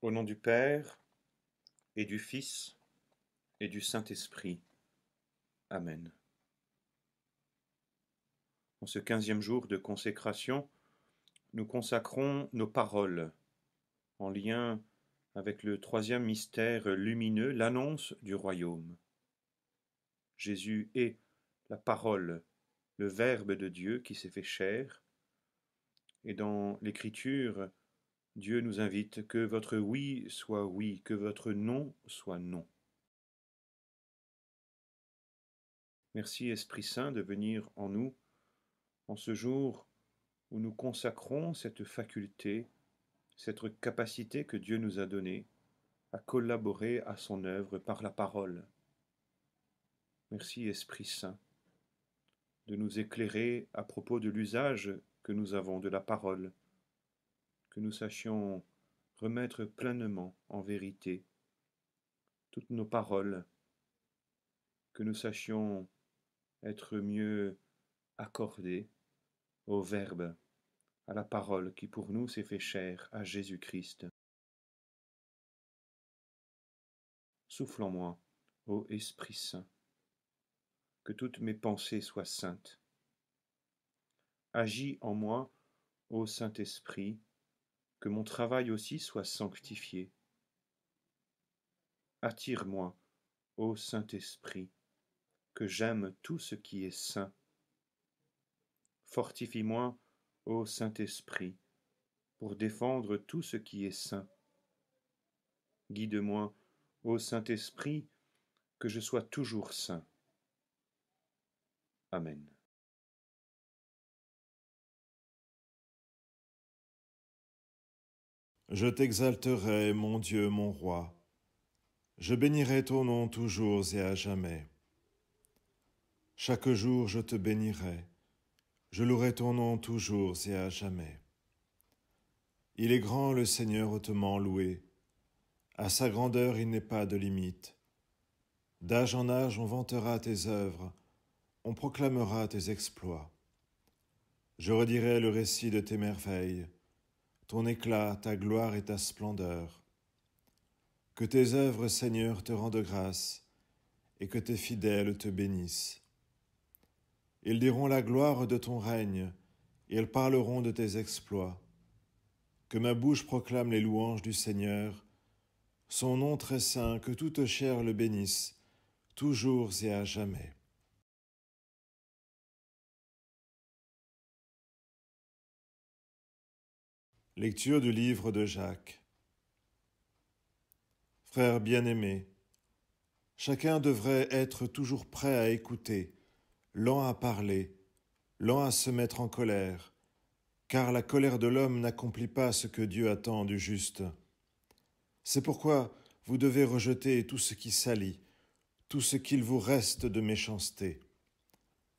Au nom du Père, et du Fils, et du Saint-Esprit. Amen. En ce 15e jour de consécration, nous consacrons nos paroles en lien avec le 3e mystère lumineux, l'annonce du royaume. Jésus est la parole, le Verbe de Dieu qui s'est fait chair, et dans l'Écriture, Dieu nous invite que votre oui soit oui, que votre non soit non. Merci Esprit Saint de venir en nous en ce jour où nous consacrons cette faculté, cette capacité que Dieu nous a donnée à collaborer à son œuvre par la parole. Merci Esprit Saint de nous éclairer à propos de l'usage que nous avons de la parole, que nous sachions remettre pleinement en vérité toutes nos paroles, que nous sachions être mieux accordés au Verbe, à la parole qui pour nous s'est fait chair, à Jésus-Christ. Souffle en moi, ô Esprit Saint, que toutes mes pensées soient saintes. Agis en moi, ô Saint-Esprit, que mon travail aussi soit sanctifié. Attire-moi, ô Saint-Esprit, que j'aime tout ce qui est saint. Fortifie-moi, ô Saint-Esprit, pour défendre tout ce qui est saint. Guide-moi, ô Saint-Esprit, que je sois toujours saint. Amen. Je t'exalterai, mon Dieu, mon roi. Je bénirai ton nom toujours et à jamais. Chaque jour je te bénirai. Je louerai ton nom toujours et à jamais. Il est grand le Seigneur hautement loué. À sa grandeur il n'est pas de limite. D'âge en âge on vantera tes œuvres, on proclamera tes exploits. Je redirai le récit de tes merveilles, ton éclat, ta gloire et ta splendeur. Que tes œuvres, Seigneur, te rendent grâce, et que tes fidèles te bénissent. Ils diront la gloire de ton règne, et ils parleront de tes exploits. Que ma bouche proclame les louanges du Seigneur, son nom très saint, que toute chair le bénisse, toujours et à jamais. Lecture du livre de Jacques. Frères bien-aimés, chacun devrait être toujours prêt à écouter, lent à parler, lent à se mettre en colère, car la colère de l'homme n'accomplit pas ce que Dieu attend du juste. C'est pourquoi vous devez rejeter tout ce qui salit, tout ce qu'il vous reste de méchanceté,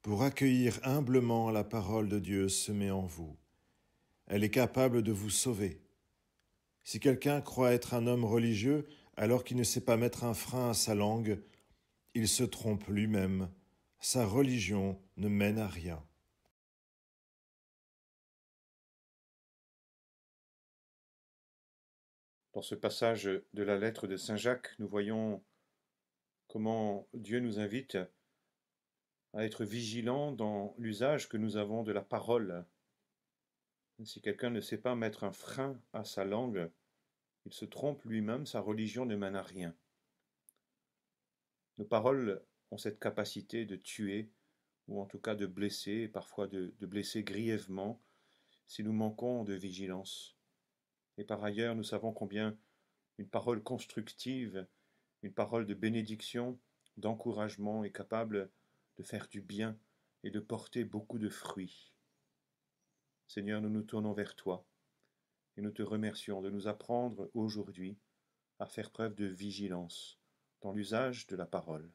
pour accueillir humblement la parole de Dieu semée en vous. Elle est capable de vous sauver. Si quelqu'un croit être un homme religieux alors qu'il ne sait pas mettre un frein à sa langue, il se trompe lui-même. Sa religion ne mène à rien. Dans ce passage de la lettre de Saint Jacques, nous voyons comment Dieu nous invite à être vigilants dans l'usage que nous avons de la parole. Si quelqu'un ne sait pas mettre un frein à sa langue, il se trompe lui-même, sa religion ne mène à rien. Nos paroles ont cette capacité de tuer, ou en tout cas de blesser, et parfois de blesser grièvement, si nous manquons de vigilance. Et par ailleurs, nous savons combien une parole constructive, une parole de bénédiction, d'encouragement est capable de faire du bien et de porter beaucoup de fruits. Seigneur, nous nous tournons vers toi et nous te remercions de nous apprendre aujourd'hui à faire preuve de vigilance dans l'usage de la parole.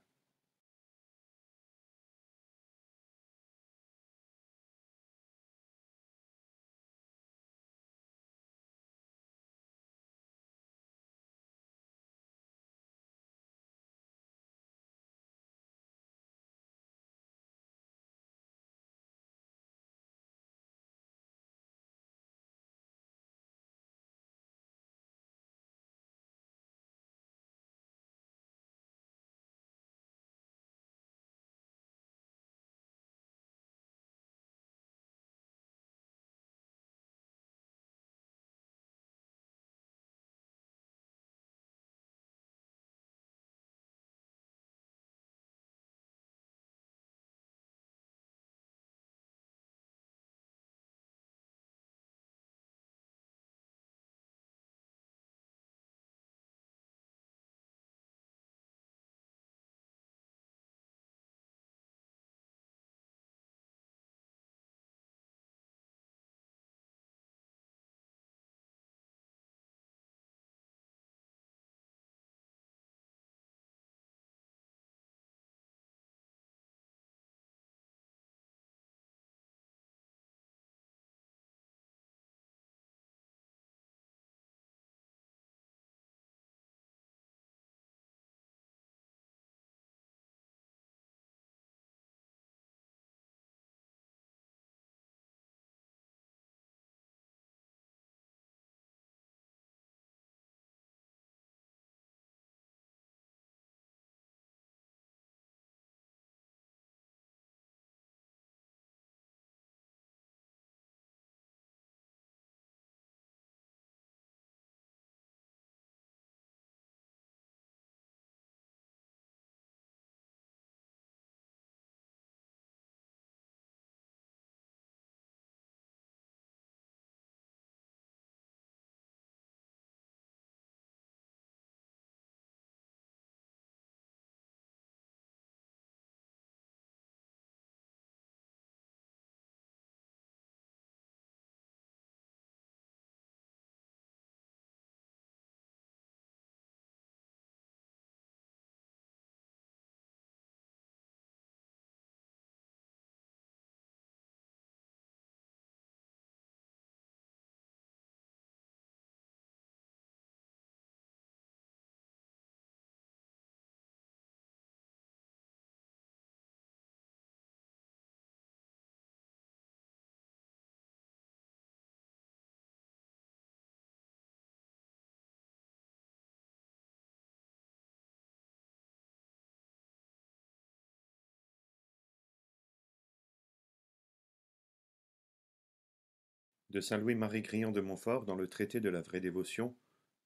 de saint Louis-Marie Grillon de Montfort dans le traité de la vraie dévotion,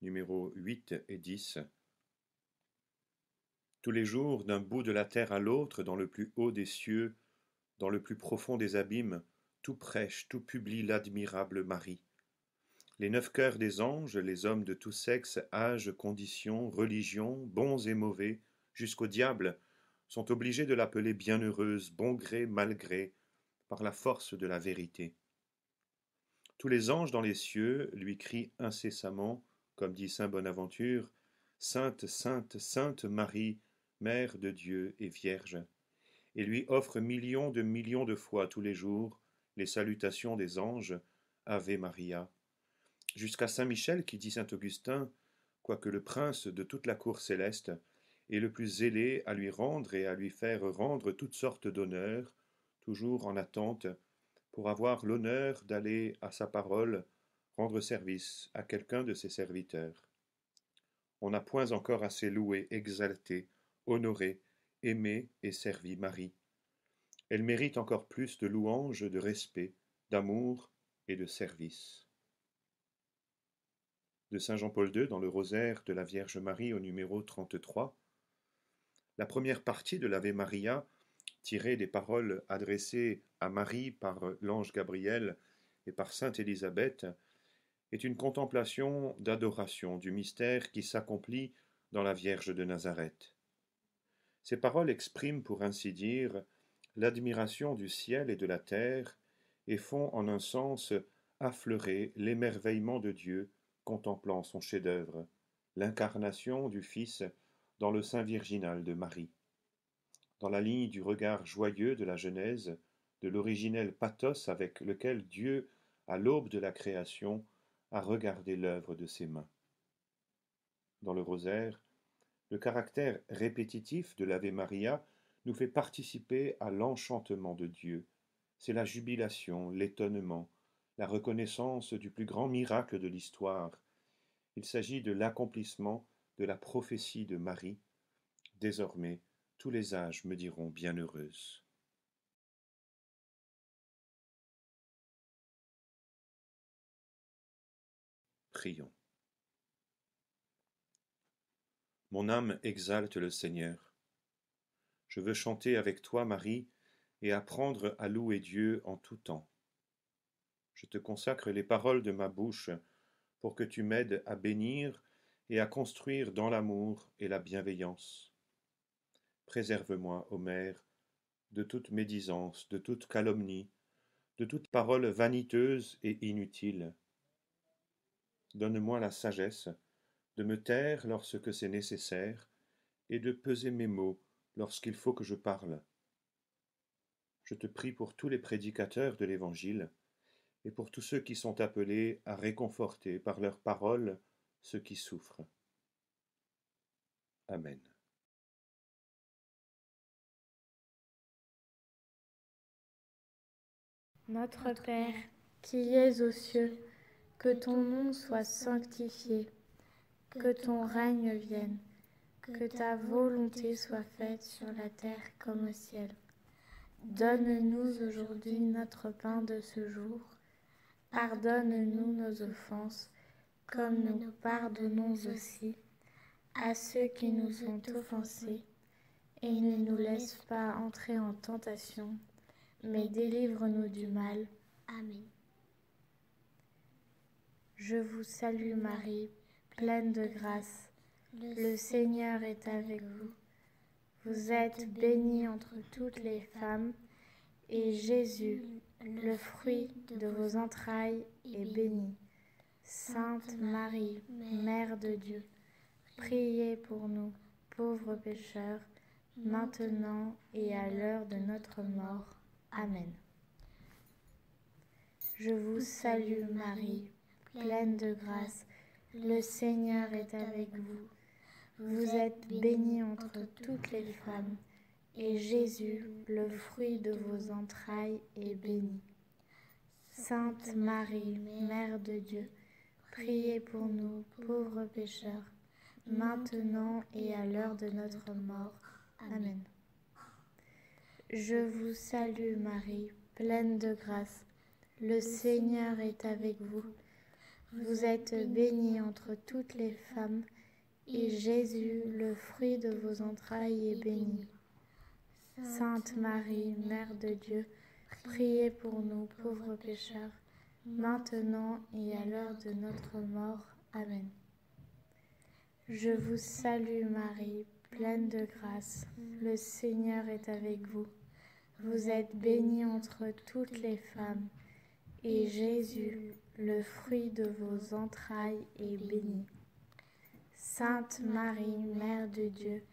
numéro 8 et 10. Tous les jours, d'un bout de la terre à l'autre, dans le plus haut des cieux, dans le plus profond des abîmes, tout prêche, tout publie l'admirable Marie. Les 9 cœurs des anges, les hommes de tout sexe, âge, condition, religion, bons et mauvais, jusqu'au diable, sont obligés de l'appeler bienheureuse, bon gré, mal gré, par la force de la vérité. Tous les anges dans les cieux lui crient incessamment, comme dit saint Bonaventure, Sainte, Sainte, Sainte Marie, Mère de Dieu et Vierge, et lui offrent millions de fois tous les jours les salutations des anges, Ave Maria, jusqu'à saint Michel qui dit saint Augustin, quoique le prince de toute la cour céleste est le plus zélé à lui rendre et à lui faire rendre toutes sortes d'honneurs, toujours en attente, pour avoir l'honneur d'aller à sa parole rendre service à quelqu'un de ses serviteurs. On n'a point encore assez loué, exalté, honoré, aimé et servi Marie. Elle mérite encore plus de louanges, de respect, d'amour et de service. De saint Jean-Paul II dans le rosaire de la Vierge Marie au numéro 33, la première partie de l'Ave Maria, tirée des paroles adressées à Marie par l'ange Gabriel et par sainte Élisabeth, est une contemplation d'adoration du mystère qui s'accomplit dans la Vierge de Nazareth. Ces paroles expriment, pour ainsi dire, l'admiration du ciel et de la terre et font en un sens affleurer l'émerveillement de Dieu contemplant son chef-d'œuvre, l'incarnation du Fils dans le sein virginal de Marie. Dans la ligne du regard joyeux de la Genèse, de l'originel pathos avec lequel Dieu, à l'aube de la création, a regardé l'œuvre de ses mains. Dans le rosaire, le caractère répétitif de l'Ave Maria nous fait participer à l'enchantement de Dieu. C'est la jubilation, l'étonnement, la reconnaissance du plus grand miracle de l'histoire. Il s'agit de l'accomplissement de la prophétie de Marie. Désormais, tous les âges me diront bienheureuse. Prions. Mon âme exalte le Seigneur. Je veux chanter avec toi, Marie, et apprendre à louer Dieu en tout temps. Je te consacre les paroles de ma bouche pour que tu m'aides à bénir et à construire dans l'amour et la bienveillance. Préserve-moi, ô Mère, de toute médisance, de toute calomnie, de toute parole vaniteuse et inutile. Donne-moi la sagesse de me taire lorsque c'est nécessaire et de peser mes mots lorsqu'il faut que je parle. Je te prie pour tous les prédicateurs de l'Évangile et pour tous ceux qui sont appelés à réconforter par leurs paroles ceux qui souffrent. Amen. Notre Père, qui es aux cieux, que ton nom soit sanctifié, que ton règne vienne, que ta volonté soit faite sur la terre comme au ciel. Donne-nous aujourd'hui notre pain de ce jour. Pardonne-nous nos offenses, comme nous pardonnons aussi à ceux qui nous ont offensés, et ne nous laisse pas entrer en tentation, mais délivre-nous du mal. Amen. Je vous salue Marie, pleine de grâce. Le Seigneur est avec vous. Vous êtes bénie entre toutes les femmes, et Jésus, le fruit de vos entrailles, est béni. Sainte Marie, Mère de Dieu, priez pour nous, pauvres pécheurs, maintenant et à l'heure de notre mort. Amen. Je vous salue Marie, pleine de grâce, le Seigneur est avec vous. Vous êtes bénie entre toutes les femmes, et Jésus, le fruit de vos entrailles, est béni. Sainte Marie, Mère de Dieu, priez pour nous, pauvres pécheurs, maintenant et à l'heure de notre mort. Amen. Je vous salue Marie, pleine de grâce. Le Seigneur est avec vous. Vous êtes bénie entre toutes les femmes, et Jésus, le fruit de vos entrailles, est béni. Sainte Marie, Mère de Dieu, priez pour nous pauvres pécheurs, maintenant et à l'heure de notre mort. Amen. Je vous salue Marie, pleine de grâce, le Seigneur est avec vous. Vous êtes bénie entre toutes les femmes, et Jésus, le fruit de vos entrailles, est béni. Sainte Marie, Mère de Dieu,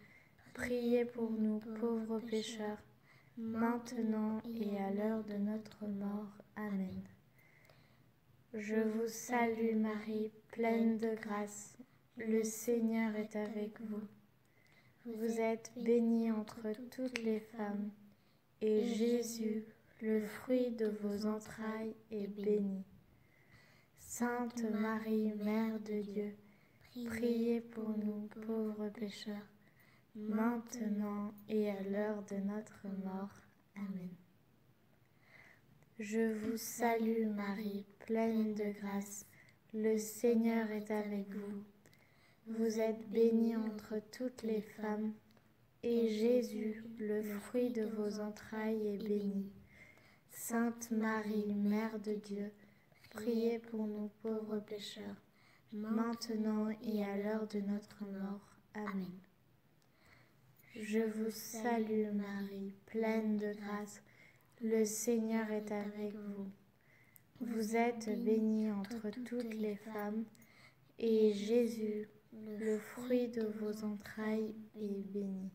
priez pour nous pauvres pécheurs, maintenant et à l'heure de notre mort. Amen. Je vous salue Marie, pleine de grâce, le Seigneur est avec vous. Vous êtes bénie entre toutes les femmes, et Jésus, le fruit de vos entrailles, est béni. Sainte Marie, Mère de Dieu, priez pour nous pauvres pécheurs, maintenant et à l'heure de notre mort. Amen. Je vous salue Marie, pleine de grâce, le Seigneur est avec vous. Vous êtes bénie entre toutes les femmes, et Jésus, le fruit de vos entrailles, est béni. Sainte Marie, Mère de Dieu, priez pour nous pauvres pécheurs, maintenant et à l'heure de notre mort. Amen. Je vous salue Marie, pleine de grâce, le Seigneur est avec vous. Vous êtes bénie entre toutes les femmes, et Jésus, le fruit de vos entrailles, est béni.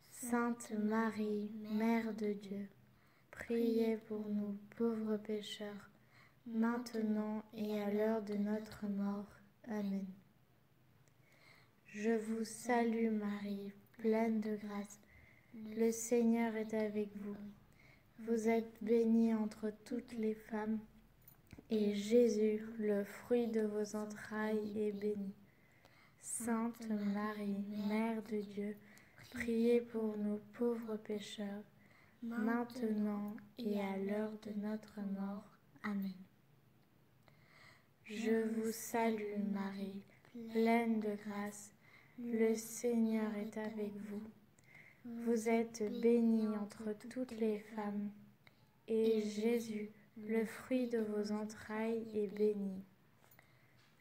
Sainte Marie, Mère de Dieu, priez pour nous pauvres pécheurs, maintenant et à l'heure de notre mort. Amen. Je vous salue Marie, pleine de grâce, le Seigneur est avec vous. Vous êtes bénie entre toutes les femmes, et Jésus, le fruit de vos entrailles, est béni. Sainte Marie, Mère de Dieu, priez pour nous pauvres pécheurs, maintenant et à l'heure de notre mort. Amen. Je vous salue Marie, pleine de grâce, le Seigneur est avec vous. Vous êtes bénie entre toutes les femmes, et Jésus, le fruit de vos entrailles, est béni.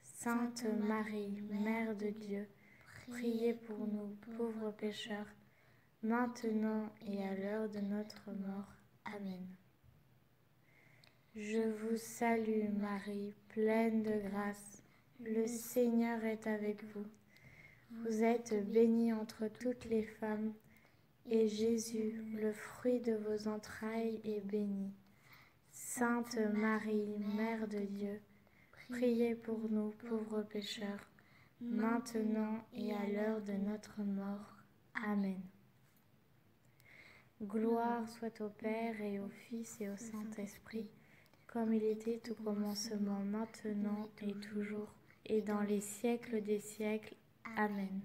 Sainte Marie, Mère de Dieu, priez pour nous pauvres pécheurs, maintenant et à l'heure de notre mort. Amen. Je vous salue Marie, pleine de grâce, le Seigneur est avec vous. Vous êtes bénie entre toutes les femmes, et Jésus, le fruit de vos entrailles, est béni. Sainte Marie, Mère de Dieu, priez pour nous pauvres pécheurs, maintenant et à l'heure de notre mort. Amen. Gloire soit au Père et au Fils et au Saint-Esprit, comme il était au commencement, maintenant et toujours, et dans les siècles des siècles. Amen.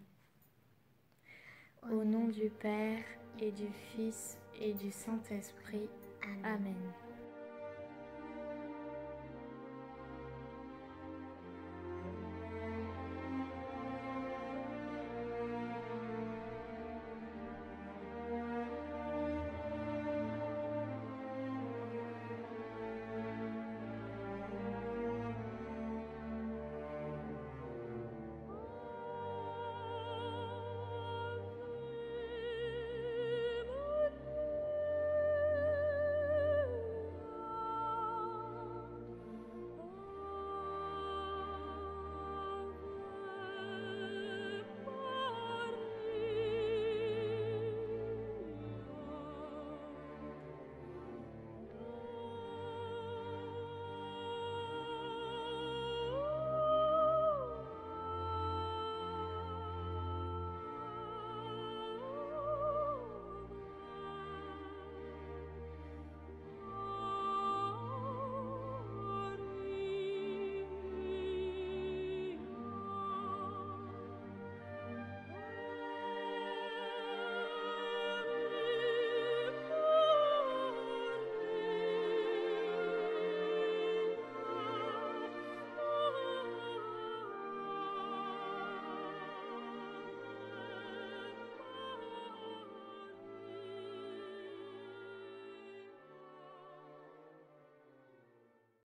Au nom du Père et du Fils et du Saint-Esprit. Amen.